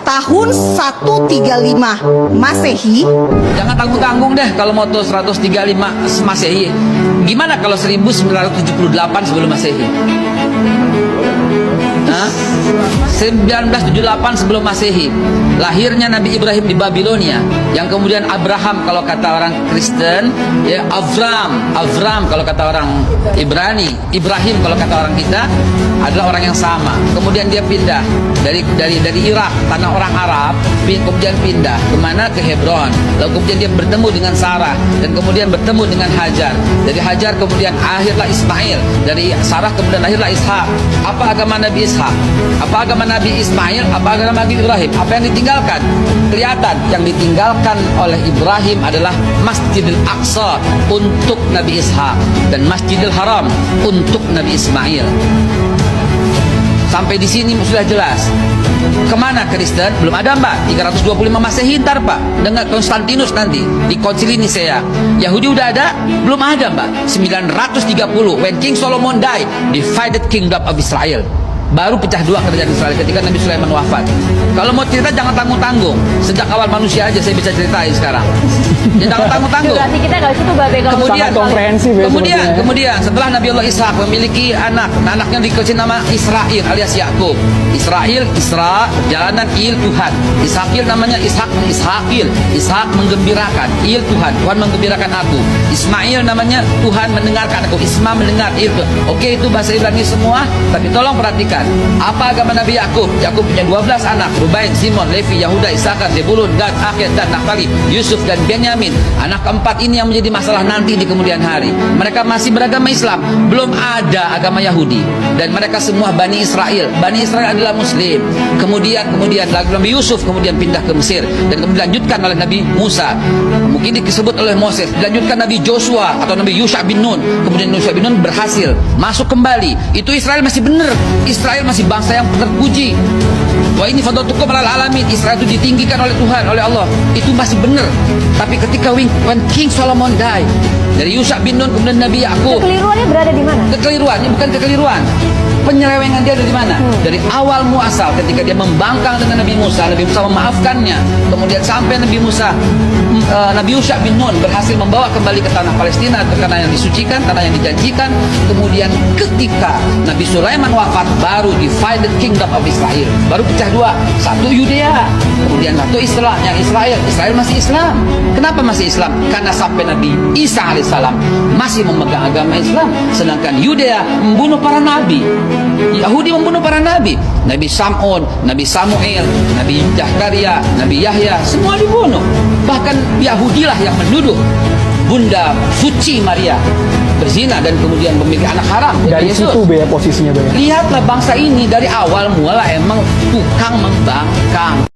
tahun 135 Masehi. Jangan tanggung-tanggung deh kalau mau 135 Masehi. Gimana kalau 1978 sebelum Masehi? Hah? 1978 sebelum Masehi, lahirnya Nabi Ibrahim di Babilonia, yang kemudian Abraham kalau kata orang Kristen, ya Avram kalau kata orang Ibrani, Ibrahim kalau kata orang kita, adalah orang yang sama. Kemudian dia pindah dari Irak, tanah orang Arab, kemudian pindah kemana? Ke Hebron. Lalu kemudian dia bertemu dengan Sarah, dan kemudian bertemu dengan Hajar. Dari Hajar kemudian akhirlah Ismail, dari Sarah kemudian lahirlah Ishak. Apa agama Nabi Ishak? Apa agama Nabi Ismail? Apa agama Nabi Ibrahim? Apa yang ditinggalkan? Kelihatan yang ditinggalkan oleh Ibrahim adalah Masjidil Aqsa untuk Nabi Ishak, dan Masjidil Haram untuk Nabi Ismail. Sampai di sini sudah jelas. Kemana Kristen? Belum ada, Mbak. 325 Masehi ntar, Pak, dengan Konstantinus nanti di Konsili Nisea. Yahudi udah ada? Belum ada, Mbak. 930 when King Solomon died, divided kingdom of Israel. Baru pecah dua kerajaan Israel ketika Nabi Sulaiman wafat. Kalau mau cerita jangan tanggung-tanggung. Sejak awal manusia aja saya bisa ceritain sekarang. Jangan tanggung-tanggung. Durasi kita nggak situ, Babe. Kemudian setelah Nabi Allah Ishak memiliki anaknya dikasih nama Israel alias Yakub. Israel, Isra, perjalanan Il Tuhan. Ishakil namanya Ishak, Ishakil. Ishak menggembirakan, Il Tuhan, Tuhan menggembirakan aku. Ismail namanya Tuhan mendengarkan aku. Isma mendengar, Il Tuhan. Oke, itu bahasa Ibrani semua, tapi tolong perhatikan. Apa agama Nabi Yakub? Yakub punya 12 anak, Rubain, Simon, Levi, Yahuda, Isakar, Zebulun, Gad, Akhir, dan Naftali, Yusuf, dan Benyamin. Anak keempat ini yang menjadi masalah nanti di kemudian hari. Mereka masih beragama Islam, belum ada agama Yahudi, dan mereka semua Bani Israel. Bani Israel adalah Muslim. Kemudian Nabi Yusuf kemudian pindah ke Mesir, dan kemudian dilanjutkan oleh Nabi Musa. Mungkin disebut oleh Moses, dilanjutkan Nabi Joshua atau Nabi Yusha bin Nun. Kemudian Yusha bin Nun berhasil masuk kembali. Itu Israel masih benar. Israel masih bangsa yang terpuji. Wah, ini fadlatukum alal alamin. Israel itu ditinggikan oleh Tuhan, oleh Allah. Itu masih benar. Tapi ketika when King Solomon died, dari Yusha bin Nun kemudian Nabi Yakub. Kekeliruannya berada di mana? Kekeliruan, ini bukan kekeliruan. Penyelewengan dia dari mana? Dari awal muasal ketika dia membangkang dengan Nabi Musa memaafkannya. Kemudian sampai Nabi Yusha bin Nun berhasil membawa kembali ke tanah Palestina, ke tanah yang disucikan, tanah yang dijanjikan. Kemudian ketika Nabi Sulaiman wafat, baru divided kingdom of Israel. Baru pecah dua. Satu Yudea, kemudian satu Islam, yang Israel. Israel masih Islam. Kenapa masih Islam? Karena sampai Nabi Isa alaihissalam masih memegang agama Islam. Sedangkan Yudea membunuh para nabi. Yahudi membunuh para nabi. Nabi Sam'un, Nabi Samuel, Nabi Zakaria, Nabi Yahya, semua dibunuh. Bahkan Yahudilah yang menuduh Bunda suci Maria berzina dan kemudian memiliki anak haram. Dari situ Bea posisinya, Bea. Lihatlah bangsa ini dari awal mula emang tukang membangkang.